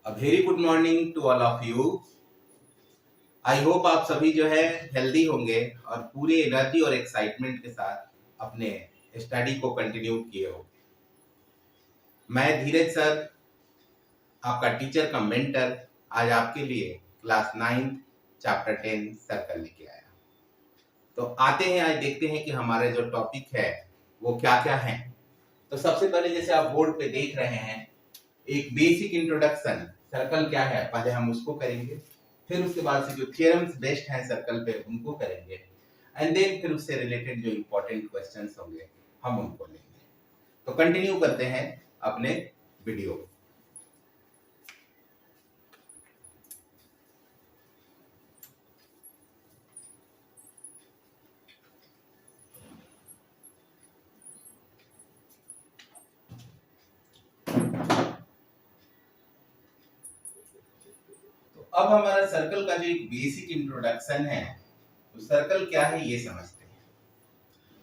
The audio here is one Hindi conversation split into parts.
Very good morning to all of you. I hope आप सभी जो है हेल्दी होंगे और पूरे एनर्जी और एक्साइटमेंट के साथ अपने स्टडी को कंटिन्यू किए होंगे। मैं धीरज सर, आपका टीचर का मेंटर, आज आपके लिए क्लास 9 चैप्टर 10 सर्कल लेके आया। तो आते हैं, आज देखते हैं कि हमारे जो टॉपिक है वो क्या क्या है। तो सबसे पहले जैसे आप बोर्ड पे देख रहे हैं, एक बेसिक इंट्रोडक्शन, सर्कल क्या है पहले हम उसको करेंगे। फिर उसके बाद से जो थ्योरम्स बेस्ड हैं सर्कल पे उनको करेंगे, एंड देन फिर उससे रिलेटेड जो इंपॉर्टेंट क्वेश्चंस होंगे हम उनको लेंगे। तो कंटिन्यू करते हैं अपने वीडियो। तो अब हमारा सर्कल का जो एक बेसिक इंट्रोडक्शन है, तो सर्कल क्या है ये समझते हैं।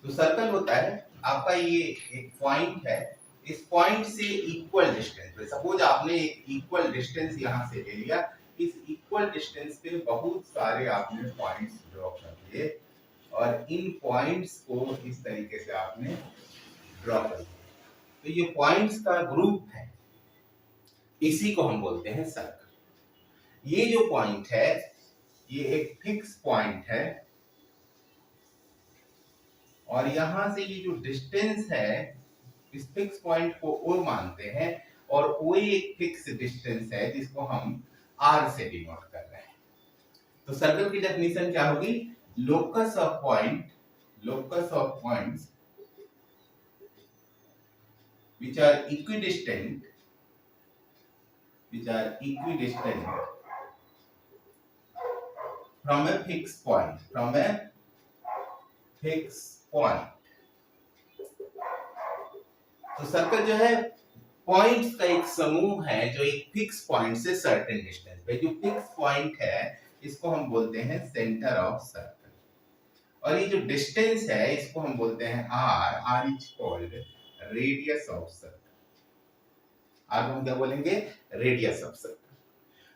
तो सर्कल होता है आपका ये एक पॉइंट है, इस पॉइंट से इक्वल डिस्टेंस पे, सपोज आपने एक इक्वल डिस्टेंस यहां से ले लिया, इस इक्वल डिस्टेंस पे बहुत सारे आपने पॉइंट्स ड्रॉ कर लिए और इन पॉइंट्स को इस तरीके से आपने ड्रॉ कर दिया। तो ये पॉइंट्स का ग्रुप है, इसी को हम बोलते हैं सर्कल। ये जो पॉइंट है ये एक फिक्स पॉइंट है और यहां से ये जो डिस्टेंस है इस फिक्स पॉइंट को O मानते हैं और O एक फिक्स डिस्टेंस है जिसको हम R से डिनोट कर रहे हैं। तो सर्कल की डेफिनेशन क्या होगी? Locus of points which are equidistant from a fixed point, तो सर्कल जो है पॉइंट्स का एक समूह है जो एक फिक्स पॉइंट से सर्टेन डिस्टेंस पे, जो फिक्स पॉइंट है इसको हम बोलते हैं सेंटर ऑफ सर्कल। और ये जो डिस्टेंस है इसको हम बोलते हैं R is called radius of circle. आगे हम क्या बोलेंगे? Radius of circle.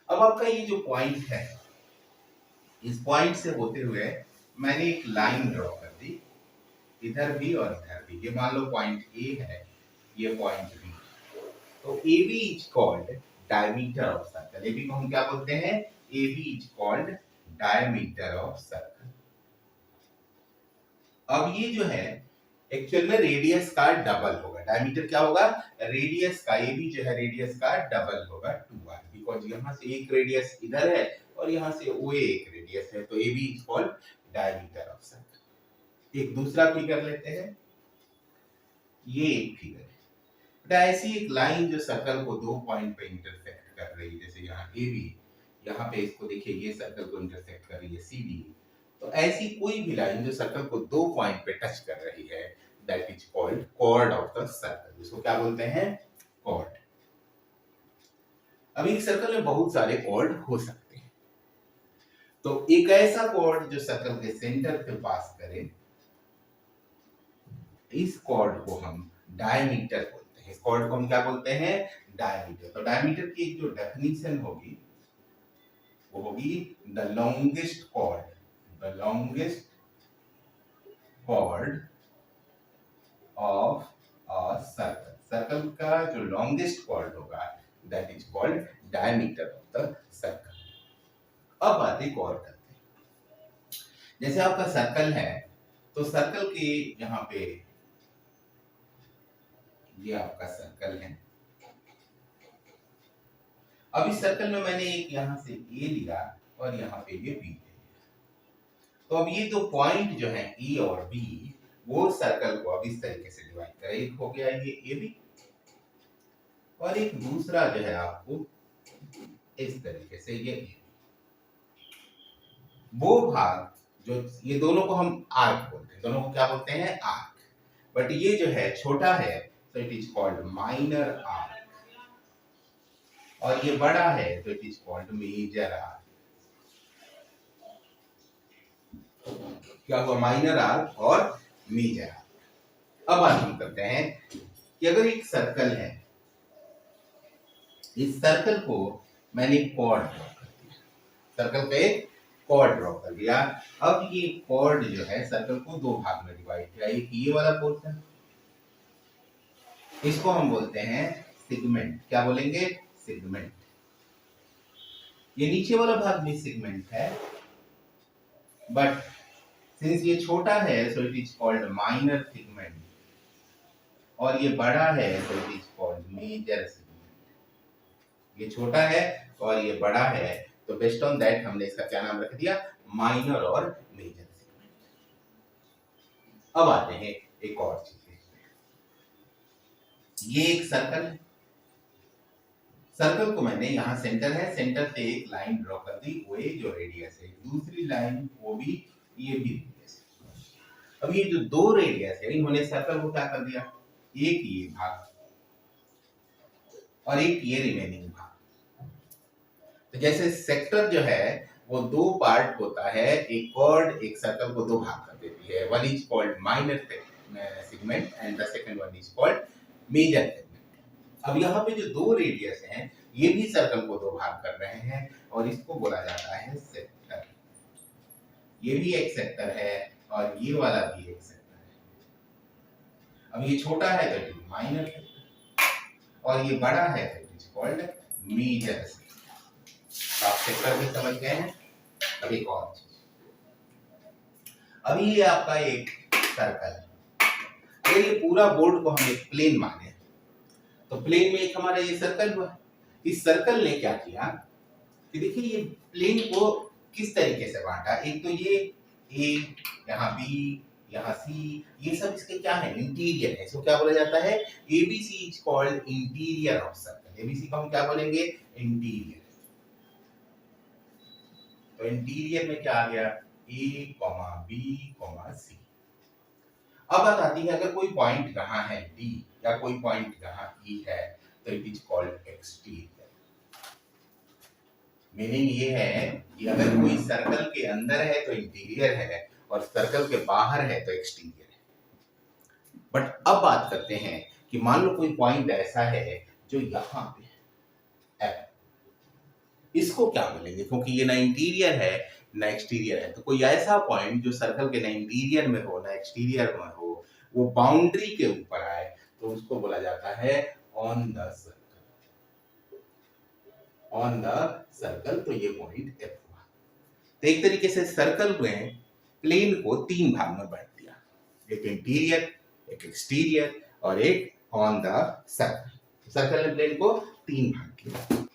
अब आपका ये जो पॉइंट है, इस पॉइंट से होते हुए मैंने एक लाइन ड्रॉ कर दी, इधर भी और इधर भी। ये मान लो पॉइंट ए है, ये पॉइंट बी। तो AB is called diameter of circle. AB को हम क्या बोलते हैं? AB is called diameter of circle. अब ये जो है एक्चुअल में रेडियस का डबल होगा। डायमीटर क्या होगा? रेडियस का, AB जो है रेडियस का डबल होगा 2R, बिकॉज़ यहां से एक रेडियस इधर है और यहां से OA एक रेडियस है, तो AB is called diameter of circle. एक दूसरा फिगर लेते हैं, ये एक फिगर है। ऐसी एक लाइन जो सर्कल को दो पॉइंट पे इंटरसेक्ट कर रही है, जैसे यहाँ AB, यहाँ पे इसको देखिए ये सर्कल को इंटरसेक्ट कर रही है CD। तो ऐसी कोई भी लाइन जो सर्कल को दो पॉइंट पे टच कर रही है, that is called chord of the circle. इसको क्या बोलते हैं? कॉर्ड। अब एक सर्कल में बहुत सारे कॉर्ड हो सकते हैं, तो एक ऐसा कॉर्ड जो सर्कल के सेंटर पे पास करे, इस कॉर्ड को हम डायमीटर बोलते हैं। इस कॉर्ड को हम क्या बोलते हैं? डायमीटर। तो डायमीटर की एक जो डेफिनेशन होगी वो होगी the longest chord of a circle. Circle का जो लॉन्गेस्ट कॉर्ड होगा that is called diameter of the circle. अब बात एक और करते हैं। जैसे आपका सर्कल है, तो सर्कल के यहाँ पे ये आपका सर्कल है। अब इस सर्कल में मैंने एक यहां से A लिया और यहाँ पे ये B लिया। तो अब ये दो पॉइंट जो है E और B, वो सर्कल को अब इस तरीके से डिवाइड करें। एक हो गया ये AB और एक दूसरा जो है आपको इस तरीके से ये AB। वो भाग जो ये दोनों को हम आर्क बोलते हैं, दोनों को क्या बोलते हैं? आर्क। बट ये जो है छोटा है, तो it is called minor arc, और ये बड़ा है तो it is called major arc. क्या हुआ? माइनर आर्क और मेजर आर्क। अब बात हम करते हैं कि अगर एक सर्कल है, इस सर्कल को मैंने कॉर्ड ड्रॉ कर दिया, सर्कल पे एक कॉर्ड ड्रॉ कर दिया। अब ये कॉर्ड जो है सर्कल को दो भाग में डिवाइड किया, एक ये वाला पोर्शन, इसको हम बोलते हैं सेगमेंट। क्या बोलेंगे? सेगमेंट। ये नीचे वाला भाग भी सेगमेंट है, बट सिंस ये छोटा है so it is called minor segment, और ये बड़ा है so it is called major segment. ये छोटा है और ये बड़ा है, तो बेस्ड ऑन दैट हमने इसका क्या नाम रख दिया? माइनर और मेजर सेगमेंट। अब आते हैं एक और चीज, ये एक सर्कल है, सर्कल को मैंने यहाँ सेंटर है, सेंटर से एक लाइन ड्रॉ कर दी, वो जो रेडियस है, दूसरी लाइन वो भी, ये भी रेडियस है। अब ये जो दो रेडियस है इन्होंने सर्कल को क्या कर दिया? एक ये भाग और एक ये रिमेनिंग भाग। तो जैसे सेक्टर जो है वो दो पार्ट होता है, एक कॉर्ड एक सर्कल को दो भाग कर देती है, one is called minor segment and the second one is called major segment. अब यहाँ पे जो दो रेडियस हैं ये भी सर्कल को दो भाग कर रहे हैं और इसको बोला जाता है सेक्टर। ये भी एक सेक्टर है और ये वाला भी एक सेक्टर है। अब ये छोटा है तो इट इज माइनर सेक्टर और ये बड़ा है तो it is called major sector. आप सेक्टर भी समझ गए हैं। अब एक और चीज, अभी ये आपका एक सर्कल है, अगर ये पूरा बोर्ड को हम एक प्लेन माने तो प्लेन में एक हमारा ये सर्कल हुआ। इस सर्कल ने क्या किया कि देखिए ये प्लेन को किस तरीके से बांटा, एक तो ये ए, यहाँ बी, यहाँ सी, ये सब इसके क्या है? इंटीरियर है। इसको क्या बोला जाता है? ABC is called interior of circle. ABC को हम क्या बोलेंगे? इंटीरियर। तो इंटीरियर में क्या आ गया? ए, बी, सी। अब बात आती है अगर कोई पॉइंट कहाँ है डी या कोई पॉइंट कहाँ ई है तो it is called exterior. Meaning ये है कि अगर कोई सर्कल के अंदर है तो इंटीरियर है और सर्कल के बाहर है तो एक्सटीरियर है। बट अब बात करते हैं कि मान लो कोई पॉइंट ऐसा है जो यहाँ पे है, इसको क्या बोलेंगे? क्योंकि ये ना इंटीरियर है ना एक्सटीरियर है, तो कोई ऐसा पॉइंट जो सर्कल के ना इंटीरियर में हो ना एक्सटीरियर में हो, वो बाउंड्री के ऊपर आए तो उसको बोला जाता है on the circle. On the circle, तो ये पॉइंट एफ हुआ। तो एक तरीके से सर्कल में प्लेन को तीन भाग में बांट दिया, एक इंटीरियर, एक एक्सटीरियर और एक ऑन द सर्कल। सर्कल ने प्लेन को तीन भाग किया।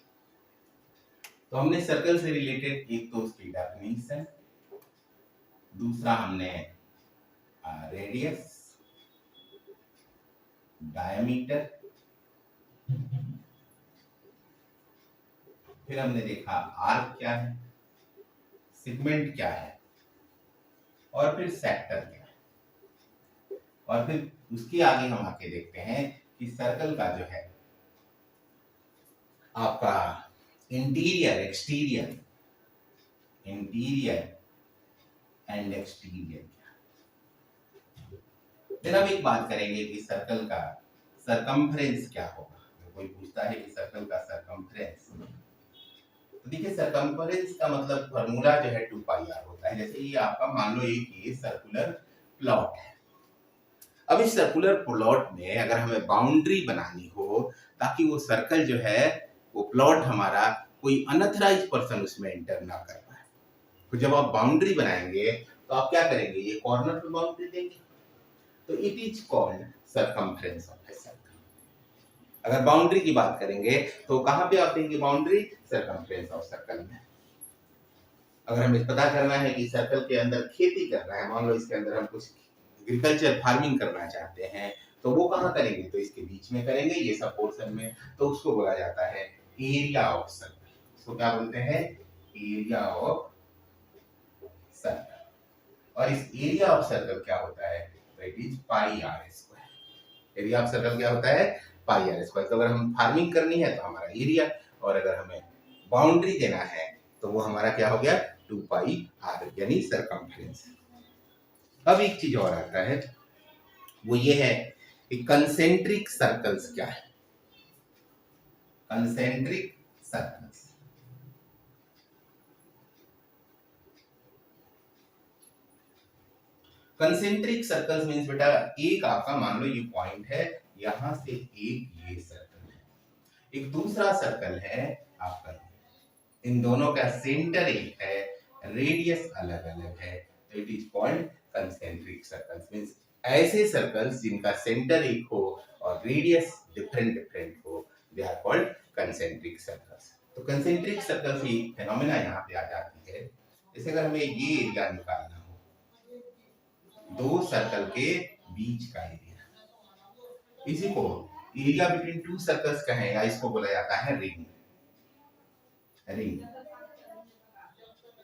तो हमने सर्कल से रिलेटेड एक तो उसकी डेफिनेशन, दूसरा हमने रेडियस, डायमीटर, फिर हमने देखा आर्क क्या है, सेगमेंट क्या है और फिर सेक्टर क्या है। और फिर उसके आगे हम आके देखते हैं कि सर्कल का जो है आपका interior, exterior, interior and exterior क्या। फिर अब एक बात करेंगे कि सर्कल का सरकमफ्रेंस क्या होगा। कोई पूछता है कि सर्कल का सरकमफ्रेंस, तो देखिए सरकमफ्रेंस का मतलब फॉर्मूला जो है 2 पाई आर होता है। जैसे ये आपका मान लो ये सर्कुलर प्लॉट है। अब इस सर्कुलर प्लॉट में अगर हमें बाउंड्री बनानी हो ताकि वो सर्कल जो है वो प्लॉट हमारा कोई अनऑथराइज्ड पर्सन उसमें एंटर ना कर पाए, तो जब आप बाउंड्री बनाएंगे तो आप क्या करेंगे? ये कॉर्नर पे बाउंड्री देंगे, तो it is called circumference of a circle. अगर बाउंड्री की बात करेंगे तो कहां पे आप देंगे बाउंड्री? सरकमफ्रेंस ऑफ सर्कल में। अगर हमें पता करना है कि सर्कल के अंदर खेती करना है, मान लो इसके अंदर हम कुछ एग्रीकल्चर फार्मिंग करना चाहते हैं, तो वो कहाँ करेंगे? तो इसके बीच में करेंगे, ये सब पोर्शन में, तो उसको बोला जाता है एरिया ऑफ सर्कल। इसको क्या बोलते हैं? Area of circle. और इस एरिया ऑफ सर्कल क्या होता है? तो it is pi R square. Area of circle क्या होता है? Pi R square. तो अगर हम फार्मिंग करनी है तो हमारा एरिया, और अगर हमें बाउंड्री देना है तो वो हमारा क्या हो गया? 2 पाई आर, यानी सरकमफ्रेंस। अब एक चीज और आता है, वो ये है कि कंसेंट्रिक सर्कल्स क्या है। Concentric circles, concentric circles means बेटा एक आपका मान लो ये पॉइंट है, यहां से एक ये सर्कल है, एक दूसरा सर्कल है आपका, इन दोनों का सेंटर एक है, रेडियस अलग अलग है, तो it is called concentric circles means ऐसे सर्कल्स जिनका सेंटर एक हो और रेडियस डिफरेंट डिफरेंट हो, they are called concentric circles. तो कंसेंट्रिक सर्कल की फेनोमेना यहाँ पे आ जाती है, जैसे अगर हमें ये एरिया निकालना हो, दो सर्कल के बीच का एरिया, इसी को एरिया बिटवीन टू सर्कल्स कहेंगे, इसको बोला जाता है रिंग। रिंग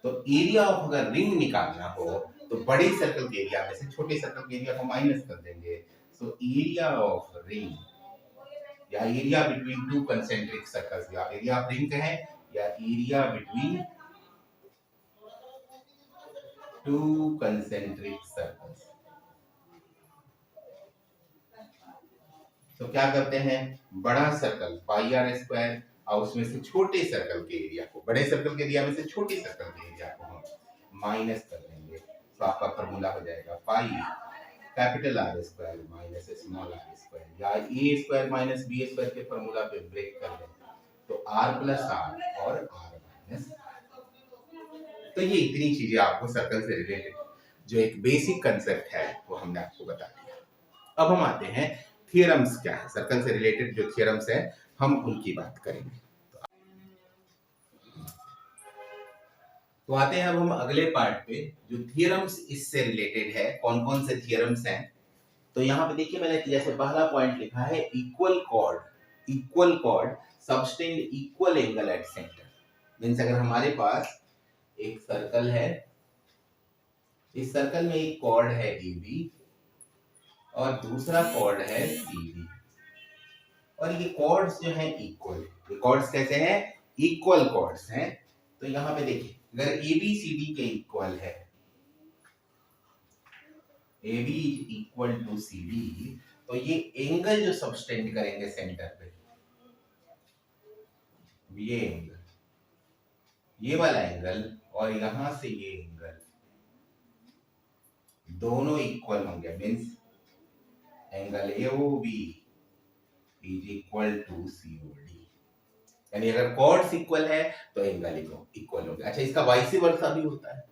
तो एरिया ऑफ अगर रिंग निकालना हो तो बड़े सर्कल के एरिया में से छोटे सर्कल के एरिया को माइनस कर देंगे, सो एरिया ऑफ रिंग या area between two concentric circles, या एरिया ऑफ रिंग कहें या area between two concentric circles. तो क्या करते हैं, बड़ा सर्कल पाई आर स्क्वायर और उसमें से छोटे सर्कल के एरिया को, बड़े सर्कल के एरिया में से छोटे सर्कल के एरिया को हम माइनस कर देंगे, तो आपका फॉर्मूला हो जाएगा pi capital R square minus small R square, या A square minus B square के फॉर्मूला पे ब्रेक कर दें तो आर प्लस आर और आर माइनस। तो ये इतनी चीजें आपको सर्कल से रिलेटेड जो एक बेसिक कंसेप्ट है वो हमने आपको बता दिया। अब हम आते हैं थियरम्स क्या है, सर्कल से रिलेटेड जो थियरम्स है हम उनकी बात करेंगे। तो आते हैं अब हम अगले पार्ट पे, जो थियरम्स इससे रिलेटेड है, कौन कौन से थियरम्स हैं। तो यहाँ पे देखिए मैंने जैसे पहला पॉइंट लिखा है equal cord subtend equal angle at centre. Means अगर हमारे पास एक सर्कल है, इस सर्कल में एक कॉर्ड है AB और दूसरा कॉर्ड है CD, और ये कॉर्ड्स जो हैं इक्वल, ये कॉर्ड्स कैसे हैं, इक्वल कॉर्ड्स हैं। तो यहाँ पे देखिए अगर ABCD के इक्वल है, AB is equal to CD, तो ये एंगल जो सबटेंड करेंगे सेंटर पे, ये एंगल, ये वाला एंगल और यहां से ये एंगल दोनों इक्वल होंगे, means angle AOB is equal to COD, यानी अगर कॉर्ड्स इक्वल है तो एंगल इक्वल होंगे। अच्छा, इसका वाइस वर्सा भी होता है,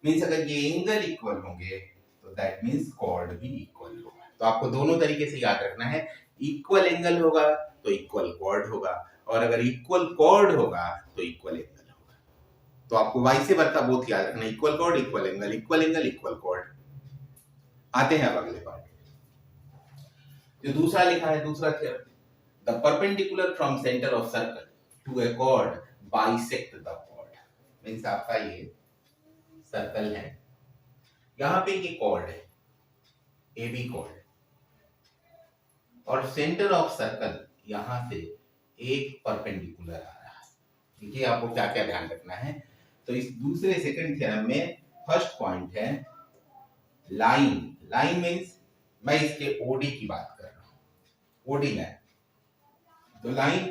मींस अगर ये एंगल इक्वल होंगे तो दैट मींस कॉर्ड भी इक्वल होगा। तो आपको दोनों तरीके से याद रखना है, इक्वल एंगल होगा तो इक्वल कॉर्ड होगा, और अगर इक्वल कॉर्ड होगा तो इक्वल एंगल होगा। तो आपको वाइस वर्सा बोथ याद रखना, equal cord equal angle, equal angle equal cord. आते हैं अब अगले पार्ट, जो दूसरा लिखा है, दूसरा theorem, the perpendicular from centre of circle to a chord bisect the chord. Means आपका ये सर्कल है, यहां पे ये कॉर्ड है AB कॉर्ड, और सेंटर ऑफ सर्कल यहां से एक परपेंडिकुलर आ रहा है। देखिए आपको क्या क्या ध्यान रखना है। तो इस दूसरे सेकंड थ्योरम में फर्स्ट पॉइंट है लाइन मींस मैं इसके OD की बात कर रहा हूं, OD लाइन, तो line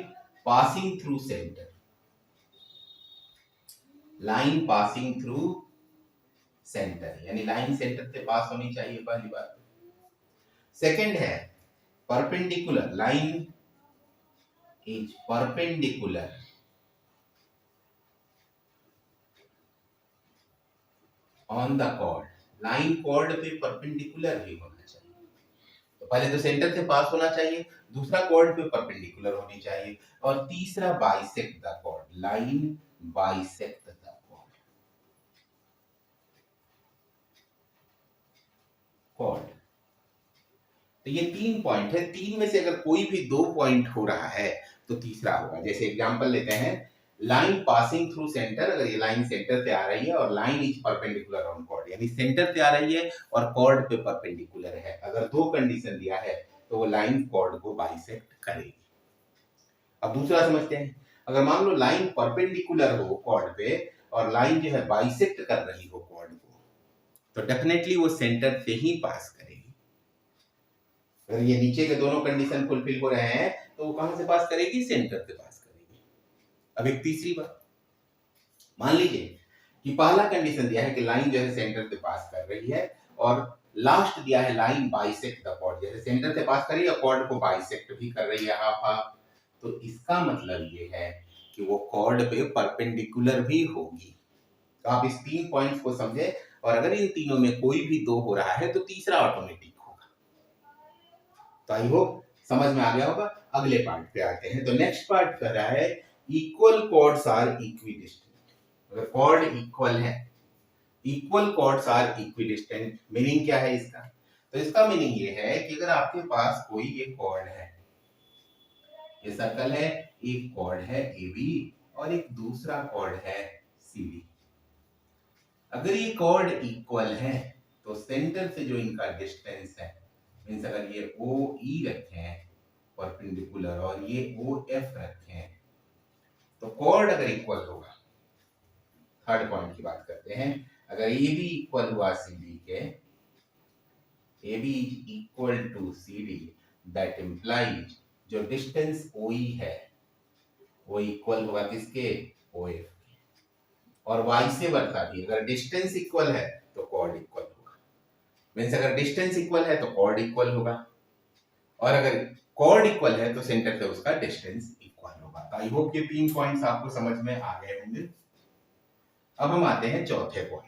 passing through centre, line passing through centre, यानी लाइन सेंटर से पास होनी चाहिए, पहली बात। सेकंड है perpendicular, line is perpendicular on the chord, line chord पे परपेंडिकुलर ही होना चाहिए। तो पहले तो सेंटर से पास होना चाहिए, दूसरा कॉर्ड पे परपेंडिकुलर होनी चाहिए, और तीसरा bisect the chord, line bisect the chord. तो ये 3 पॉइंट है, 3 में से अगर कोई भी 2 पॉइंट हो रहा है तो तीसरा होगा। जैसे एग्जांपल लेते हैं, लाइन पासिंग थ्रू सेंटर, अगर ये लाइन सेंटर से आ रही है और line is perpendicular on chord, यानी सेंटर से आ रही है और कॉर्ड पे परपेंडिकुलर है, अगर 2 कंडीशन दिया है तो वो लाइन कॉर्ड को बाइसेक्ट करेगी। अब दूसरा समझते हैं, अगर मान लो लाइन परपेंडिकुलर हो कॉर्ड पे और लाइन जो है बाइसेक्ट कर रही हो कॉर्ड को, तो डेफिनेटली वो सेंटर से ही पास करेगी। अगर ये नीचे के दोनों कंडीशन फुलफिल हो रहे हैं तो वो कहां से पास करेगी, सेंटर से पास करेगी। अब एक तीसरी बात, मान लीजिए कि पहला कंडीशन दिया है कि लाइन जो है सेंटर से पास कर रही है और लास्ट दिया है लाइन बाइसेक्ट द कॉर्ड, जैसे सेंटर से पास करी या कॉर्ड को बाइसेक्ट भी कर रही है हाफ हाफ, तो इसका मतलब ये है कि वो कॉर्ड पे परपेंडिकुलर भी होगी। तो आप इस 3 पॉइंट्स को समझे, और अगर इन तीनों में कोई भी 2 हो रहा है तो तीसरा ऑटोमेटिक होगा। तो आई होप समझ में आ गया होगा। अगले पार्ट पे आते हैं। तो नेक्स्ट पार्ट कर रहा है इक्वल कॉर्ड्स आर इक्विडिस्टेंट। अगर कॉर्ड इक्वल है, equal chords are equidistant, meaning क्या है इसका? तो इसका मीनिंग ये है कि अगर आपके पास कोई एक कॉर्ड है, ये सर्कल है, एक कॉर्ड है AB और एक दूसरा कॉर्ड है CD। अगर ये कॉर्ड इक्वल है तो सेंटर से जो इनका डिस्टेंस है, मींस अगर ये OE रखे हैं परपेंडिकुलर और ये OF रखे हैं, तो कॉर्ड अगर इक्वल होगा, थर्ड पॉइंट की बात करते हैं, अगर AB इक्वल हुआ CD के, AB is equal to CD, that implies जो डिस्टेंस OE है वो इक्वल होगा किसके? OF। और वाइस वर्सा भी, अगर डिस्टेंस इक्वल है तो कॉर्ड इक्वल होगा। मींस अगर डिस्टेंस इक्वल है तो कॉर्ड इक्वल होगा, और अगर कॉर्ड इक्वल है तो सेंटर से उसका डिस्टेंस इक्वल होगा। तो आई होप ये 3 पॉइंट्स आपको समझ में आ गए होंगे। अब हम आते हैं चौथे पॉइंट।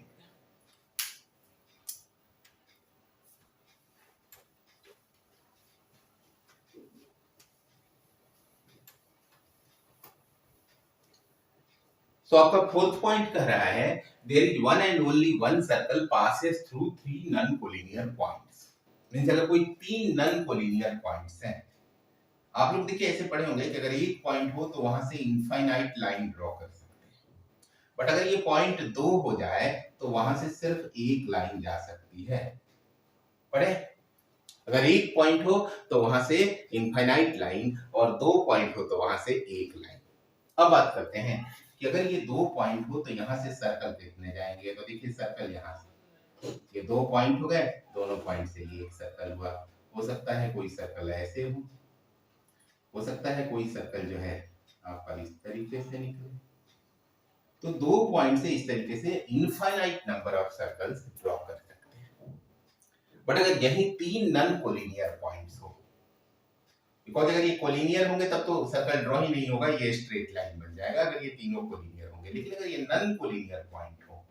तो आपका फोर्थ पॉइंट कह रहा है there is one and only one circle passes through 3 non collinear points. Means अगर कोई 3 नॉन कोलिनियर पॉइंट्स हैं, आप लोग देखिए ऐसे पढ़े होंगे कि अगर एक पॉइंट हो तो वहां से इनफाइनाइट लाइन ड्रॉ कर सकते हैं, बट अगर ये पॉइंट 2 हो जाए तो वहां से सिर्फ एक लाइन जा सकती है। पढ़े? अगर एक पॉइंट हो तो वहां से इनफाइनाइट लाइन, और 2 पॉइंट हो तो वहां से एक लाइन। अब बात करते हैं कि अगर ये 2 पॉइंट हो तो यहाँ से सर्कल कितने जाएंगे? तो देखिए सर्कल यहाँ से, ये 2 पॉइंट हो गए, दोनों पॉइंट से ये एक सर्कल हुआ। हो सकता है कोई सर्कल ऐसे हो सकता है कोई सर्कल जो है आपका इस तरीके से निकले। तो 2 पॉइंट से इस तरीके से infinite number of circles draw कर सकते हैं। बट अगर यही 3 नॉन कोलिनियर पॉइंट्स हो, बिकॉज अगर ये कोलिनियर होंगे तब तो सर्कल ड्रॉ ही नहीं होगा, ये स्ट्रेट लाइन बन जाएगा अगर ये तीनों कोलिनियर होंगे। लेकिन अगर ये नॉन कोलिनियर पॉइंट हो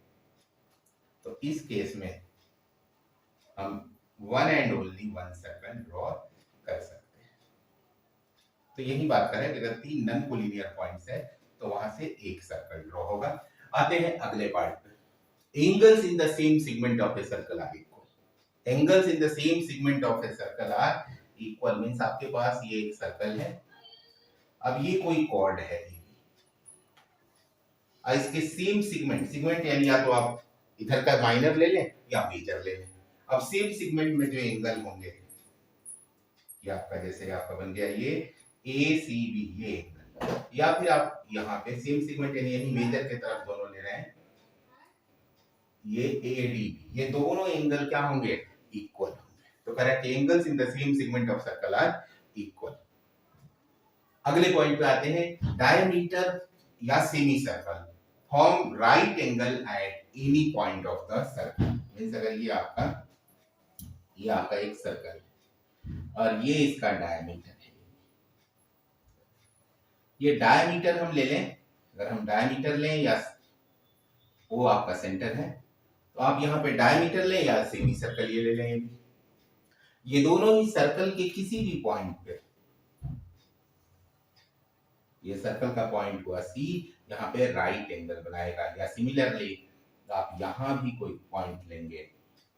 तो इस केस में हम one and only one circle draw कर सकते हैं। तो यही बात करें कि अगर 3 नॉन कोलिनियर पॉइंट्स है तो वहां से एक सर्कल ड्रॉ होगा। आते हैं अगले पार्ट पे। Angles in the same segment of a circle are equal. Angles in the same segment of a circle are equal, means आपके पास ये एक सर्कल है, अब ये कोई कॉर्ड है, इसके सेम सेगमेंट, सेगमेंट यानी या तो आप इधर का माइनर ले लें या मेजर ले लें। अब सेम सेगमेंट में जो एंगल होंगे, ये आपका जैसे आपका बन गया ये ACB, ये एंगल, या फिर आप यहाँ पे सेम सेगमेंट यानी यही मेजर की तरफ दोनों ले रहे हैं, ये ADB, ये दोनों एंगल क्या होंगे? इक्वल होंगे। तो correct, angles in the same segment of circle are equal. अगले पॉइंट पे आते हैं, डायमीटर या semi circle form right angle at any point of the circle. Means अगर ये आपका एक सर्कल और ये इसका डायमीटर है, ये डायमीटर हम ले लें, अगर हम डायमीटर लें या वो आपका सेंटर है, तो आप यहाँ पे डायमीटर लें या सेमी सर्कल ये ले लें, ये दोनों ही सर्कल के किसी भी पॉइंट पे, ये सर्कल का पॉइंट हुआ C, यहाँ पे राइट एंगल बनाएगा। या सिमिलरली आप यहाँ भी कोई पॉइंट लेंगे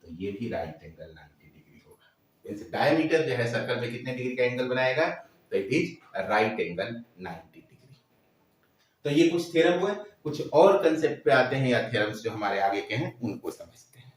तो ये भी राइट एंगल 90 डिग्री होगा। इस डायमीटर जो है सर्कल में कितने डिग्री का एंगल बनाएगा? तो it is right angle 90 degree. तो ये कुछ थ्योरम हुए। कुछ और कंसेप्ट पे आते हैं या थ्योरम्स जो हमारे आगे के हैं उनको समझते हैं।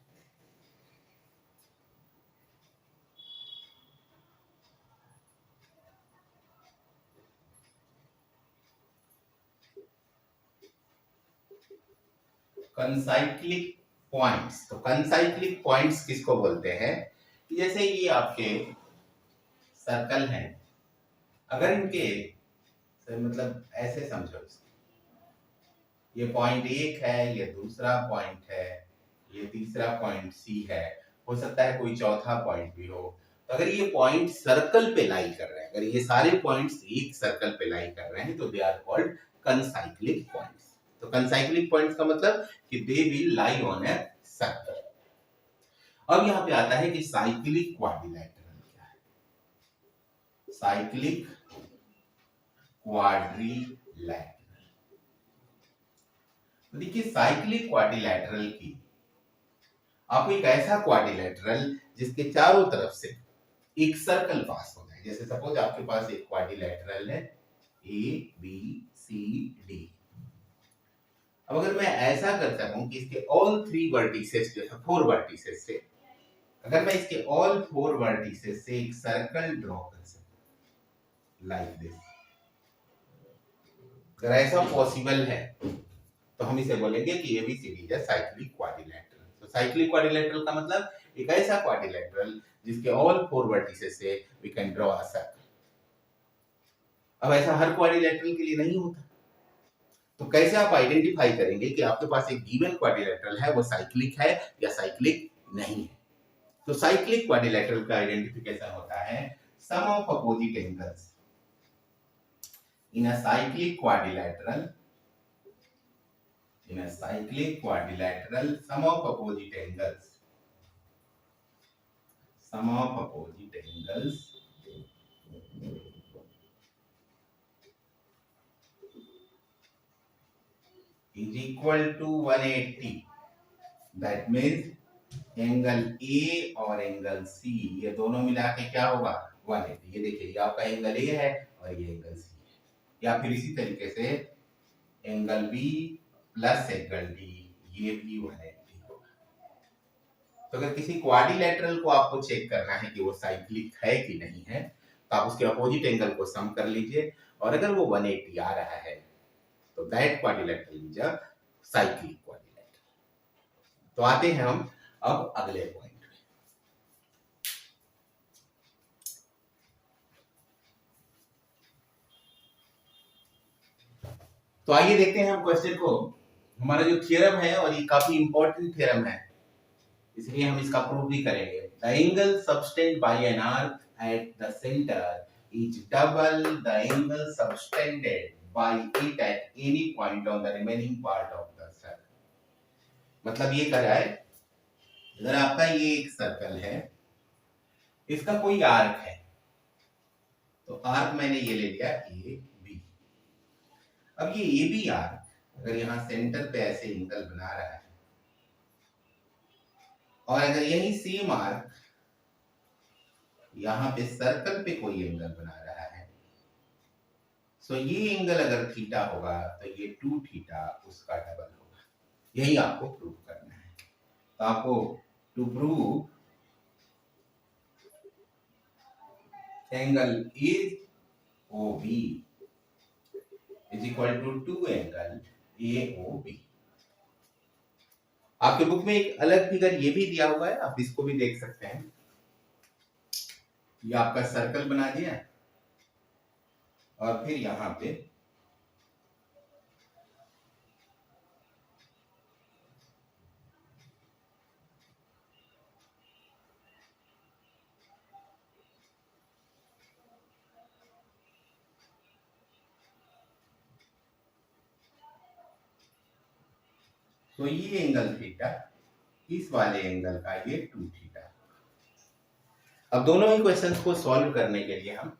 कंसाइक्लिक पॉइंट्स। तो कंसाइक्लिक पॉइंट्स किसको बोलते हैं? जैसे ये आपके सर्कल हैं, अगर इनके मतलब ऐसे समझो, ये पॉइंट 1 है, ये दूसरा पॉइंट है, ये तीसरा पॉइंट C है, हो सकता है कोई चौथा पॉइंट भी हो। तो अगर ये पॉइंट सर्कल पे लाई कर रहे हैं, अगर ये सारे पॉइंट्स एक सर्कल पे लाई कर रहे हैं तो दे आर कॉल्ड कंसाइक्लिक पॉइंट्स। तो कंसाइक्लिक पॉइंट्स का मतलब कि they will lie on a circle. अब यहां पे आता है कि साइक्लिक क्वाड्रिलैटरल क्या है। साइक्लिक क्वाड्रिलैटरल, तो देखिए साइक्लिक क्वाड्रिलैटरल की आपको एक ऐसा क्वाड्रिलैटरल जिसके चारों तरफ से एक सर्कल पास हो जाए। जैसे सपोज आपके पास एक क्वाड्रिलैटरल है ए बी सी डी। अब अगर मैं ऐसा कर सकूं कि इसके ऑल थ्री वर्टिसेस जो है, फोर वर्टिसेस से, अगर मैं इसके ऑल फोर वर्टिसेस से एक सर्कल ड्रॉ कर सकूं लाइक दिस, अगर ऐसा पॉसिबल है तो हम इसे बोलेंगे कि एबीसीडी इज साइक्लिक क्वाड्रिलैटरल। तो साइक्लिक क्वाड्रिलैटरल का मतलब एक ऐसा क्वाड्रिलैटरल जिसके ऑल फोर वर्टिसेस से we can draw a circle. अब ऐसा हर क्वाड्रिलैटरल के लिए नहीं होता, तो कैसे आप आइडेंटिफाई करेंगे कि आपके पास एक गिवन क्वाड्रिलैटरल है वो साइक्लिक है या साइक्लिक नहीं है। तो साइक्लिक क्वाड्रिलैटरल का आइडेंटिफिकेशन होता है sum of opposite angles in a cyclic quadrilateral, in a cyclic quadrilateral sum of opposite angles is equal to 180। that means angle A और एंगल सी ये दोनों मिला के क्या होगा 180। ये देखिए ये आपका एंगल ए है और ये एंगल सी है। या फिर इसी तरीके से angle B plus angle D ये भी 180 होगा। तो अगर किसी क्वाड्रिलैटरल को आपको चेक करना है कि वो साइक्लिक है कि नहीं है तो आप उसके अपोजिट एंगल को सम कर लीजिए, और अगर वो 180 आ रहा है तो that quadrilateral is a cyclic quadrilateral. तो आते हैं हम अब अगले पॉइंट। तो आइए देखते हैं हम क्वेश्चन को। हमारा जो थ्योरम है और ये काफी इंपॉर्टेंट थ्योरम है, इसलिए हम इसका प्रूफ भी करेंगे। The angle subtended by an arc at the centre is double the angle subtended by it at any point on the remaining part of the circle. मतलब ये कह रहा है अगर आपका ये एक सर्कल है, इसका कोई आर्क है, तो आर्क मैंने ये ले लिया ए बी। अब ये ए बी आर्क अगर यहां सेंटर पे ऐसे एंगल बना रहा है और अगर यही सेम आर्क यहां पे सर्कल पे कोई एंगल बना रहा है, सो ये एंगल अगर थीटा होगा तो ये 2 थीटा उसका डबल होगा। यही आपको प्रूव करना है। तो आपको to prove angle is O B is equal to 2 angle A O B. आपके बुक में एक अलग फिगर ये भी दिया हुआ है, आप इसको भी देख सकते हैं। ये आपका सर्कल बना दिया और फिर यहां पे तो ये एंगल थीटा, इस वाले एंगल का ये 2 थीटा। अब दोनों ही क्वेश्चंस को सॉल्व करने के लिए हम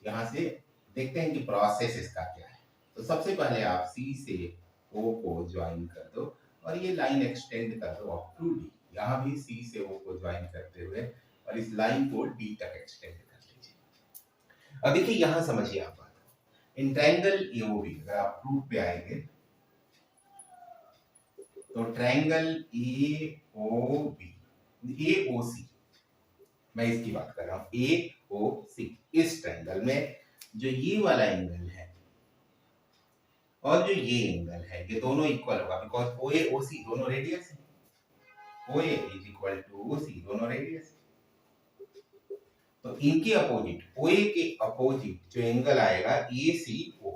यहां से देखते हैं कि प्रोसेस इसका क्या है। तो सबसे पहले आप C से O को ज्वाइन कर दो और ये लाइन एक्सटेंड कर दो अप टू D। यहाँ भी C से O को ज्वाइन करते हुए और इस लाइन को D तक एक्सटेंड कर लीजिए। अब देखिए यहां समझिए आप बात, इन ट्रायंगल AOB अगर आप प्रूफ पे आएंगे तो ट्रायंगल AOB AOC, मैं इसकी बात कर रहा हूं AOC, इस ट्रायंगल में जो ये वाला एंगल है और जो ये एंगल है ये दोनों इक्वल होगा, बिकॉज OA OC दोनों रेडियस है। OA is equal to OC दोनों रेडियस है। तो इनके अपोजिट OA के अपोजिट जो एंगल आएगा ACO,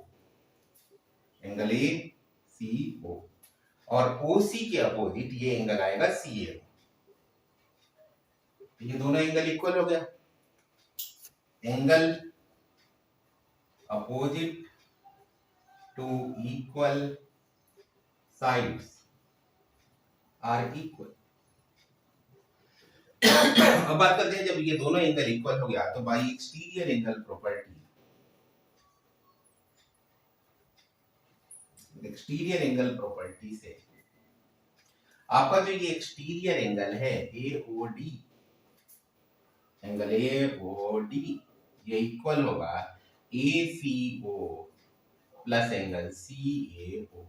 एंगल ACO, और OC के अपोजिट ये एंगल आएगा CAO। ये दोनों एंगल इक्वल हो गया, angle opposite to equal sides are equal. अब बात करते हैं, जब ये दोनों एंगल इक्वल हो गया तो by exterior angle property, exterior angle property से आपका जो ये एक्सटीरियर एंगल है AOD, एंगल AOD ये इक्वल होगा ACO प्लस एंगल CAO।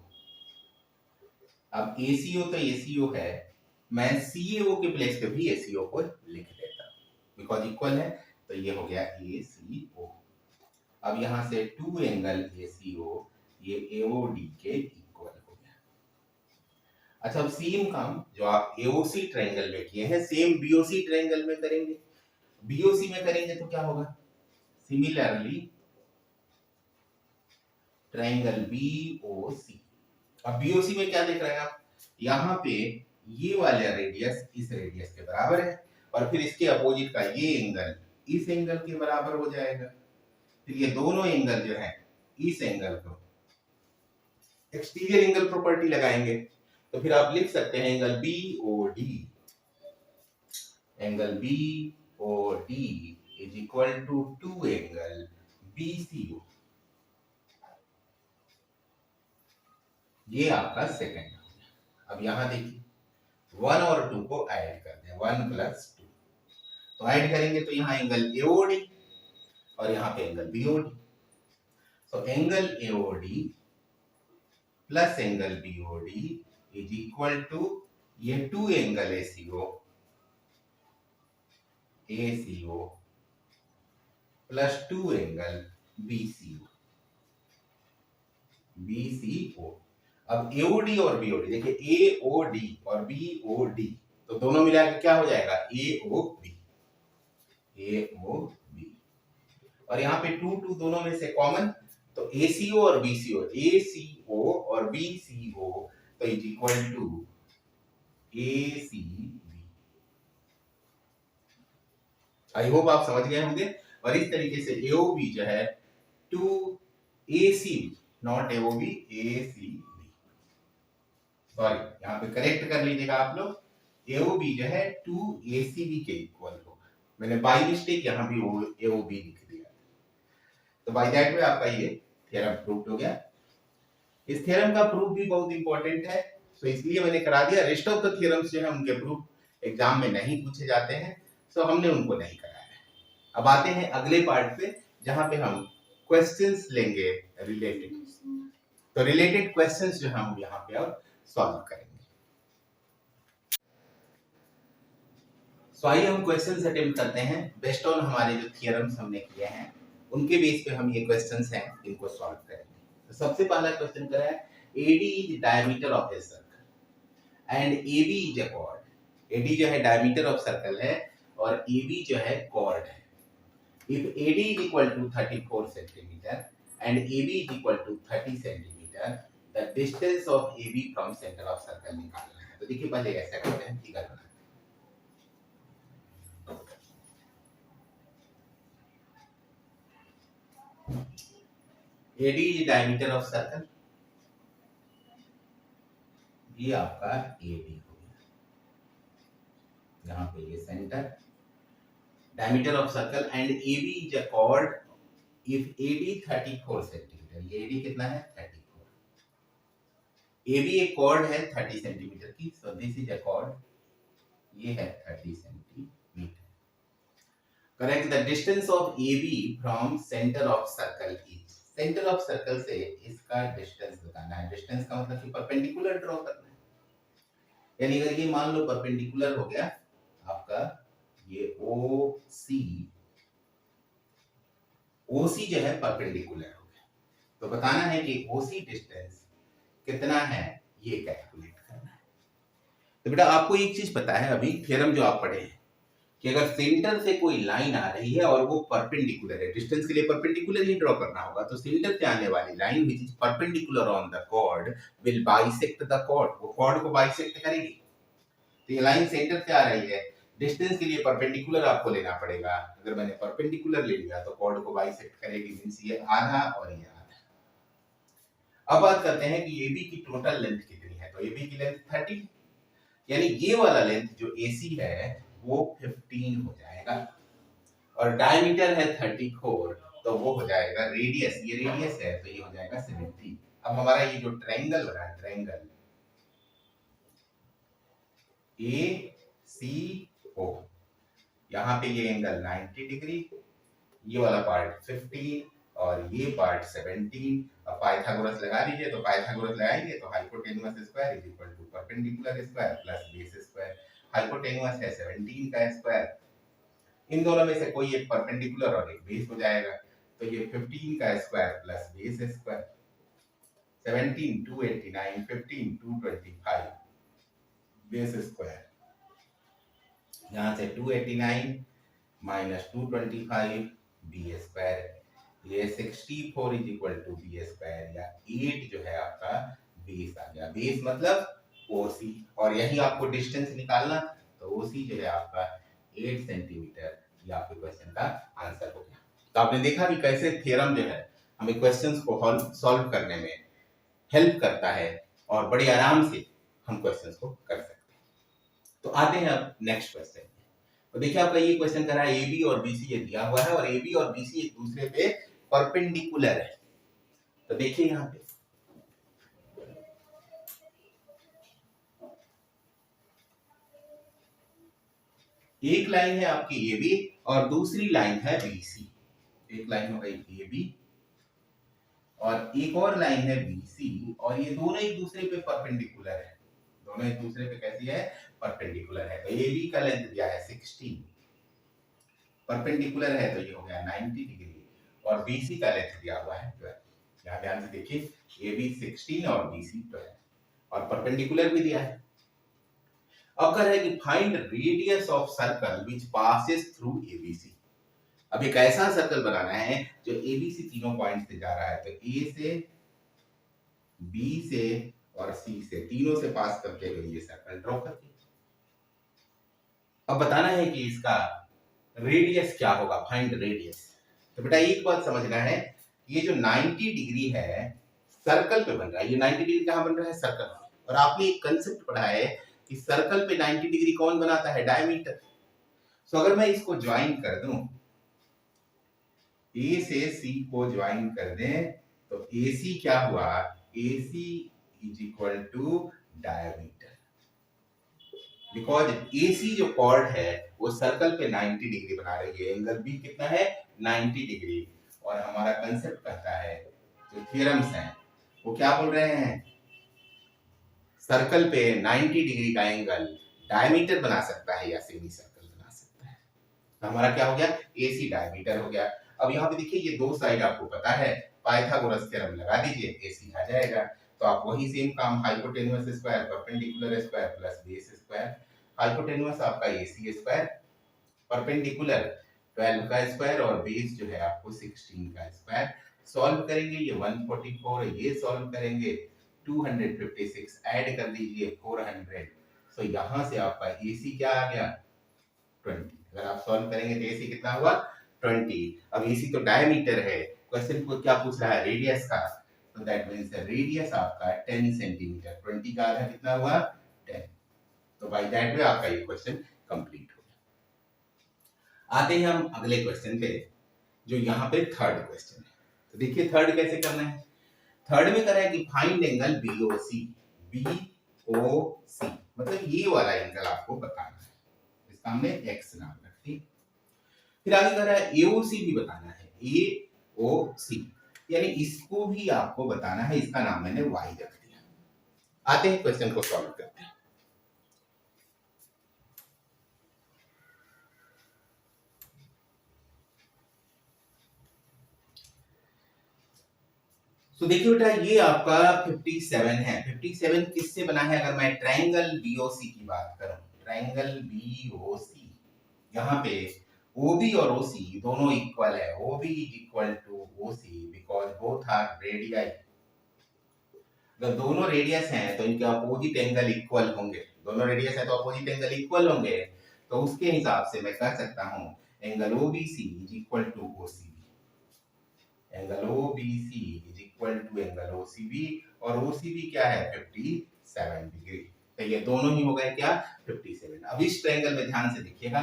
अब ACO तो ACO है, मैं CAO के प्लेस पे भी ACO को लिख देता हूं बिकॉज इक्वल है, तो ये हो गया ACO। अब यहां से 2 एंगल ACO ये AOD के इक्वल हो गया। अच्छा, अब सेम काम जो आप AOC ट्रायंगल में किए हैं सेम BOC ट्रायंगल में करेंगे। BOC में करेंगे तो क्या होगा, सिमिलरली ट्रायंगल BOC। अब BOC में क्या देख रहे हैं आप, यहाँ पे ये वाला रेडियस इस रेडियस के बराबर है और फिर इसके अपोजिट का ये एंगल इस एंगल के बराबर हो जाएगा। फिर ये दोनों एंगल जो है इस एंगल को एक्सटीरियर एंगल प्रॉपर्टी लगाएंगे, तो फिर आप लिख सकते हैं angle BOD, angle BOD is equal to 2 angle BCO। ये आपका सेकंड हो गया। अब यहां देखिए 1 और 2 को ऐड कर दें, 1 प्लस 2, तो ऐड करेंगे तो यहाँ एंगल AOD और यहाँ पे एंगल BOD। तो angle AOD plus angle BOD is equal to ये 2 angle ACO plus 2 angle BCO। अब AOD और BOD देखिए, AOD और BOD तो दोनों मिला के क्या हो जाएगा AOB। और यहाँ पे 2 दोनों में से कॉमन, तो ACO और BCO तो is equal to ACB। I hope आप समझ गए होंगे। और इस तरीके से AOB जो है 2ACB, not AOB, ACB, sorry यहाँ पे करेक्ट कर लीजिएगा आप लोग, AOB जो है 2ACB के इक्वल होगा। मैंने बाय मिस्टेक यहाँ भी AOB लिख दिया, तो बाय दैट वे आपका ये थ्योरम प्रूव हो गया। इस थ्योरम का प्रूफ भी बहुत इंपॉर्टेंट है, तो इसलिए मैंने करा दिया। रेस्ट ऑफ द थ्योरम्स जो है उनके प्रूफ एग्जाम में नहीं पूछे जाते हैं, सो हमने उनको नहीं कराया। अब आते हैं अगले पार्ट पे जहां पे हम क्वेश्चंस लेंगे रिलेटेड, तो रिलेटेड क्वेश्चंस जो हम यहाँ पे और सॉल्व करेंगे। सो आइए हम क्वेश्चंस अटेम्प्ट करते हैं बेस्ड ऑन हमारे जो थ्योरम्स हमने किए हैं उनके बेस पे हम ये क्वेश्चंस हैं इनको सॉल्व करेंगे। तो सबसे पहला क्वेश्चन करा है AD is diameter of a circle and AB is a cord. AD जो है डायमीटर ऑफ सर्कल है और AB जो है कॉर्ड है। If AD is equal to 34 centimeter and AB is equal to 30 centimeter, the distance of AB from center of circle निकालना है। तो देखिए पहले ऐसा करते हैं, फिगर बनाते हैं। AD is diameter of circle, ये आपका AD हो गया, यहाँ पे ये centre, diameter of circle and AB is a chord if AD 34 centimetre, ये AD कितना है 34, AB एक chord है 30 सेंटीमीटर की, so this is a chord, ये है 30 centimetre. Correct the distance of AB from centre of circle is, centre of circle से इसका डिस्टेंस बताना है। डिस्टेंस का मतलब कि परपेंडिकुलर ड्रॉ करना है, यानी अगर ये मान लो परपेंडिकुलर हो गया आपका ये OC जो है परपेंडिकुलर हो गया, तो बताना है कि OC डिस्टेंस कितना है ये कैलकुलेट करना है। तो बेटा आपको एक चीज पता है, अभी थ्योरम जो आप पढ़े हैं कि अगर सेंटर से कोई लाइन आ रही है और वो परपेंडिकुलर है, डिस्टेंस के लिए परपेंडिकुलर ही ड्रॉ करना होगा, तो सेंटर से आने वाली line which is perpendicular on the chord will bisect the chord, वो कॉर्ड को बाइसेक्ट करेगी। तो ये लाइन सेंटर से आ रही है, डिस्टेंस के लिए परपेंडिकुलर आपको लेना पड़ेगा। अगर मैंने परपेंडिकुलर ले लिया तो कॉर्ड को बाइसेक्ट करेगी, मींस ये आधा और ये आधा। अब बात करते हैं कि AB की टोटल लेंथ कितनी है। तो AB की लेंथ 30, यानी ये वाला लेंथ जो AC है वो 15 हो जाएगा, और डायमीटर है 34, तो वो हो जाएगा रेडियस, ये रेडियस है तो ये हो जाएगा 70। अब हमारा ये जो ट्रायंगल बना है, ट्रायंगल ACO, यहाँ पे ये एंगल 90 डिग्री, ये वाला पार्ट 15 और ये पार्ट 17। अब पाइथागोरस लगा दीजिए, तो पाइथागोरस लगाएंगे तो hypotenuse square is equal to perpendicular square plus base square. Hypotenuse है 17 का स्क्वायर, इन दोनों में से कोई एक परपेंडिकुलर और एक बेस हो जाएगा, तो ये 15 का square plus base square, 17 289, 15 225 base square, यहाँ से 289 माइनस 225 बी स्क्वायर, ये 64 is equal to B square, या 8 जो है आपका बेस आ गया। बेस मतलब OC, और यही आपको डिस्टेंस निकालना, तो OC जो है आपका 8 सेंटीमीटर, ये आपके क्वेश्चन का आंसर हो गया। तो आपने देखा कि कैसे थ्योरम जो है हमें क्वेश्चंस को सॉल्व करने में हेल्प करता है, और बड़े आराम से हम क्वेश्चंस को कर सकते हैं। तो आते हैं अब नेक्स्ट क्वेश्चन। तो देखिए आपका ये क्वेश्चन कर रहा है AB और BC ये दिया हुआ है, और AB और BC एक दूसरे पे परपेंडिकुलर है। तो देखिए यहाँ पे एक लाइन है आपकी AB और दूसरी लाइन है BC। एक लाइन हो गई AB और एक और लाइन है BC, और ये दोनों एक दूसरे पे परपेंडिकुलर है। दोनों एक दूसरे पे कैसी है? परपेंडिकुलर है। तो AB का लेंथ दिया है 16, परपेंडिकुलर है तो ये हो गया 90 डिग्री, और BC का लेंथ दिया हुआ है 12। यहाँ ध्यान से देखिए, AB 16 और BC 12, और परपेंडिकुलर भी दिया है। अब कह रहा है कि find radius of circle which passes through ABC। अब एक ऐसा सर्कल बनाना है जो ABC तीनों पॉइंट से जा रहा है, तो A से, B से और C से, तीनों से पास करके हुए ये सर्कल ड्रॉ करके अब बताना है कि इसका रेडियस क्या होगा, फाइंड रेडियस। तो बेटा एक बात समझना है, ये जो 90 डिग्री है सर्कल पे बन रहा है, ये 90 डिग्री कहां बन रहा है? सर्कल पे। और आपने एक कंसेप्ट पढ़ा है कि सर्कल पे 90 डिग्री कौन बनाता है? डायमीटर। सो अगर मैं इसको ज्वाइन कर दूं, A से C को ज्वाइन कर दें, तो AC क्या हुआ? AC is equal to diameter, because AC जो कॉर्ड है वो सर्कल पे 90 डिग्री बना रही है। एंगल B कितना है? 90 डिग्री। और हमारा कंसेप्ट कहता है, जो थ्योरम्स हैं वो क्या बोल रहे हैं? सर्कल पे 90 डिग्री का एंगल डायमीटर बना सकता है या सेमी सर्कल बना सकता है। तो हमारा क्या हो गया? AC डायमीटर हो गया। अब यहाँ पे देखिए, ये दो साइड आपको पता है, पाइथागोरस थ्योरम लगा दीजिए, AC आ जाएगा। तो आप वही सेम काम, hypotenuse square perpendicular square plus base square. Hypotenuse आपका AC स्क्वायर, परपेंडिकुलर 12 का स्क्वायर, और बेस जो है आपको 16 का स्क्वायर। सॉल्व करेंगे, ये 144, ये सॉल्व करेंगे 256, ऐड कर दीजिए 400। सो यहाँ से आपका AC क्या आ गया? 20। अगर आप सॉल्व करेंगे तो AC कितना हुआ? 20। अब AC तो डायमीटर है, क्वेश्चन को क्या पूछ रहा है? रेडियस का। तो दैट मींस रेडियस आपका 10 सेंटीमीटर, 20 का आधा कितना हुआ? 10। तो बाय दैट वे आपका ये क्वेश्चन कंप्लीट हो गया। आते हैं हम अगले क्वेश्चन पे, जो यहाँ पे थर्ड क्वेश्चन है। तो देखिए थर्ड कैसे करना है। थर्ड में कर रहा है कि फाइंड एंगल BOC। BOC मतलब ये वाला एंगल आपको बताना है, इसका हमने x नाम रख दी। फिर आगे कर रहा है AOC भी बताना है, AOC यानी इसको भी आपको बताना है, इसका नाम मैंने y रख दिया। आते हैं क्वेश्चन को सॉल्व करते हैं। तो देखिए बेटा, ये आपका 57 है। 57 किससे बना है? अगर मैं ट्रायंगल BOC की बात करूं, ट्रायंगल BOC, यहाँ पे OB और OC दोनों इक्वल है। OB is equal to OC because both are radius. अगर दोनों रेडियस हैं तो इनके अपोजिट एंगल इक्वल होंगे। दोनों रेडियस है तो अपोजिट एंगल इक्वल होंगे। तो उसके हिसाब से मैं कह सकता हूँ angle OBC is equal to OCB, angle OBC is equal to angle OCB, और OCB क्या है 57 डिग्री। तो ये दोनों ही हो गए क्या 57। अब इस ट्रायंगल में ध्यान से देखिएगा,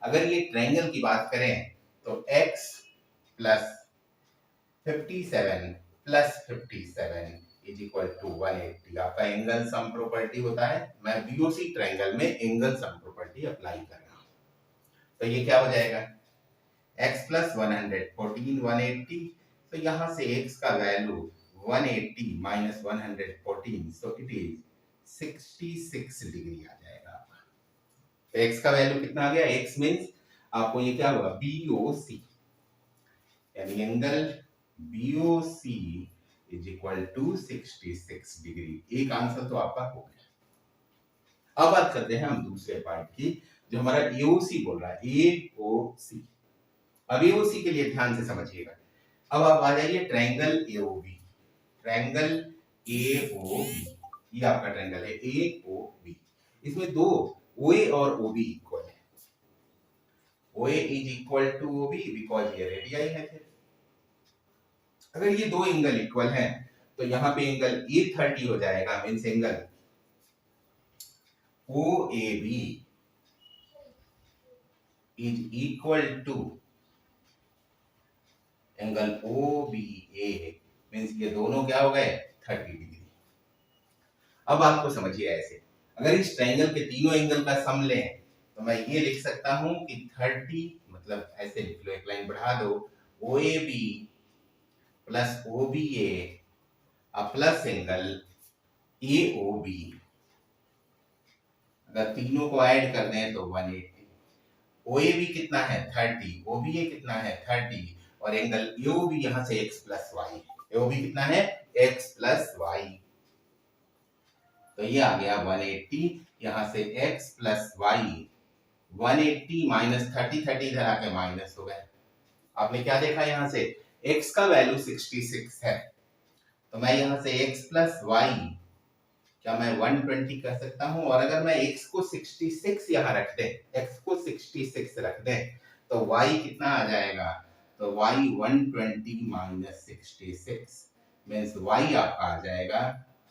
अगर ये ट्रायंगल की बात करें तो x plus 57 plus 57 is equal to 180 आपका एंगल सम प्रॉपर्टी होता है। मैं BOC ट्रायंगल में एंगल सम प्रॉपर्टी अप्लाई कर रहा हूं, तो ये क्या हो जाएगा x प्लस 114 180, तो यहां से x का value 180 minus 114, so it is 66 degree आ जाएगा आपका। तो x का वैल्यू कितना आ गया, x मींस आपको ये क्या हुआ BOC, यानी angle BOC is equal to 66 degree. एक आंसर तो आपका हो गया। अब बात करते हैं हम दूसरे पार्ट की, जो हमारा AOC बोल रहा है, AOC। अब AOC के लिए ध्यान से समझिएगा। अब आप आ जाइए ट्रायंगल AOB, ट्रायंगल AOB, ये आपका ट्रायंगल है AOB। इसमें दो OA और OB इक्वल है। OA is equal to OB because ये रेडियाई है। अगर ये दो एंगल इक्वल हैं तो यहाँ पे एंगल A30 हो जाएगा, means angle OAB is equal to angle OBA, means ये दोनों क्या हो गए 30 डिग्री। अब आपको समझिए ऐसे, अगर इस ट्रायंगल के तीनों एंगल का सम लें तो मैं ये लिख सकता हूं कि 30, मतलब ऐसे लिख लो, एक लाइन बढ़ा दो, OAB plus OBA plus angle AOB, अगर तीनों को ऐड कर दें तो 180। OAB कितना है 30, OBA कितना है 30, और एंगल AOB यहां से x प्लस वाई, AOB कितना है x प्लस वाई, तो ये आ गया 180, यहां से x प्लस वाई 180 माइनस 30, 30 इधर आके माइनस हो गए। आपने क्या देखा, यहां से x का वैल्यू 66 है, तो मैं यहां से x प्लस वाई क्या मैं 120 कह सकता हूं, और अगर मैं x को 66 यहां रख दे, x को 66 रख दे तो y कितना आ जाएगा, तो y 120 माइनस 66 मींस y आपका आ जाएगा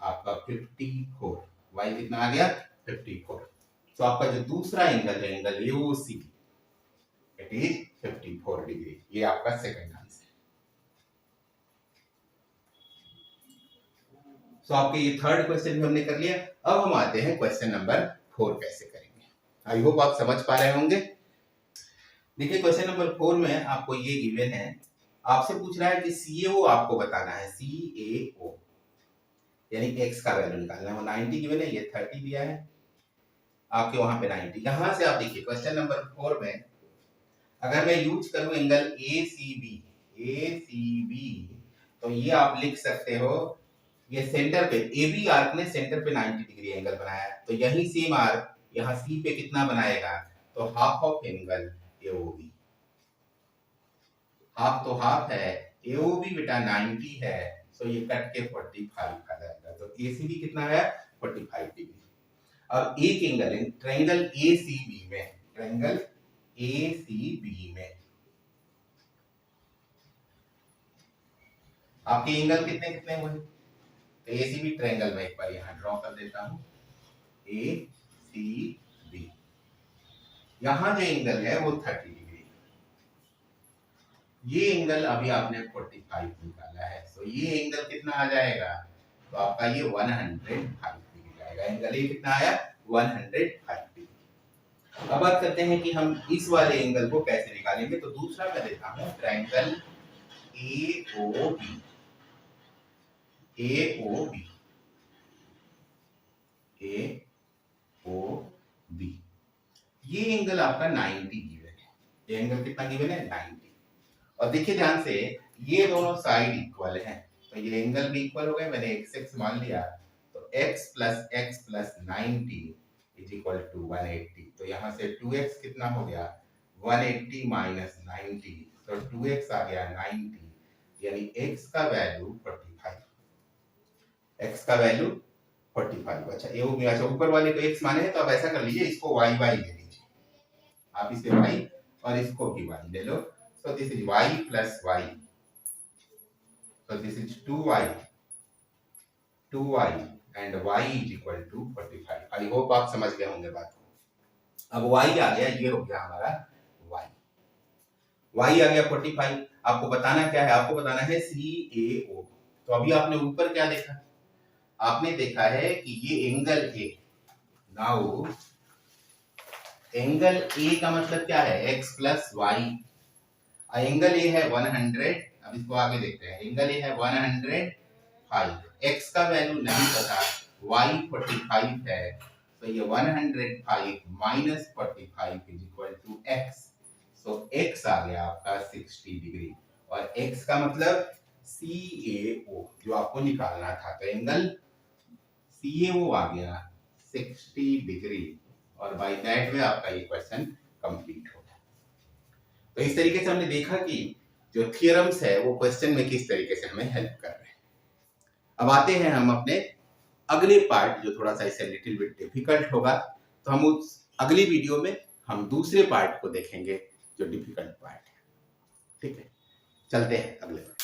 आपका 54, y कितना आ गया 54। तो आपका जो दूसरा एंगल है angle AOC it is 54 degree, ये आपका सेकंड आंसर। तो आपके ये थर्ड क्वेश्चन भी हमने कर लिया। अब हम आते हैं क्वेश्चन नंबर 4 कैसे करेंगे। आई होप आप समझ पा रहे होंगे। देखिए क्वेश्चन नंबर 4 में आपको ये गिवन है, आपसे पूछ रहा है कि CAO आपको बताना है, CAO यानी x का वैल्यू निकालना है। वो 90 गिवन है, ये 30 दिया है आपके वहां पे 90। यहां से आप देखिए क्वेश्चन नंबर 4 में अगर मैं यूज करूं एंगल ACB, तो ये आप लिख सकते हो, ये सेंटर पे AB आर्क ने सेंटर पे 90 डिग्री एंगल बनाया है, तो यही सेम आर्क यहाँ C पे कितना बनाएगा, तो half of angle AOB, half तो हाफ है, AOB बेटा 90 है, तो ये कट के 45 आ जाएगा, तो ACB कितना है 45 डिग्री। अब एक एंगल ट्रायंगल ACB में, ट्रायंगल ACB में आपके एंगल कितने कितने हुए, तो ACB ट्रायंगल में एक बार यहां ड्रॉ कर देता हूं, ACB यहां जो एंगल है वो 30 डिग्री, ये एंगल अभी आपने 45 निकाला है, तो ये एंगल कितना आ जाएगा, तो आपका ये 105 डिग्री आएगा। एंगल ये कितना आया 105 डिग्री। अब बात करते हैं कि हम इस वाले एंगल को कैसे निकालेंगे, तो दूसरा मैं देता हूं ट्रायंगल AOB, AOB, AOB, ये एंगल आपका 90 गिवन है, ये एंगल कितना गिवन है 90, और देखिए ध्यान से ये दोनों साइड इक्वल हैं, तो ये एंगल भी इक्वल हो गए, मैंने x मान लिया, तो x plus 90 is equal to 180, तो यहाँ से 2x कितना हो गया 180 माइनस 90, तो 2x आ गया 90, यानी x का वैल्यू 45, x का वैल्यू 45। अच्छा ये अच्छा ऊपर वाले को x माने हैं, तो आप ऐसा कर लीजिए, इसको y ले लीजिए, आप इसे y और इसको भी y ले लो, so this is y plus y, so this is 2y and y is equal to 45। I hope आप समझ गए होंगे बात को। अब y आ गया, ये हो गया हमारा y आ गया 45। आपको बताना क्या है, आपको बताना है CAO। तो अभी आपने ऊपर क्या देखा, आपने देखा है कि ये angle A, now angle A का मतलब क्या है, x plus y. Angle A है 100, अब इसको आगे देखते हैं। एंगल ए है 105, x का वैल्यू नहीं पता, y 45 है, तो ये 105 minus 45 is equal to x। So x आ गया आपका 60 डिग्री, और x का मतलब CAO जो आपको निकालना था, तो एंगल CAO आ गया 60 डिग्री, और बाय दैट वे आपका ये क्वेश्चन कंप्लीट हो गया। तो इस तरीके से हमने देखा कि जो थियरम्स है वो क्वेश्चन में किस तरीके से हमें हेल्प कर रहे हैं। अब आते हैं हम अपने अगले पार्ट, जो थोड़ा सा इसे लिटिल बिट डिफिकल्ट होगा, तो हम उस अगली वीडियो में हम दूसरे पार्ट को देखेंगे जो डिफिकल्ट पार्ट है। ठीक है, चलते हैं अगले पार्ट।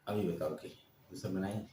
अभी बताओ कि सब बनाएंगे।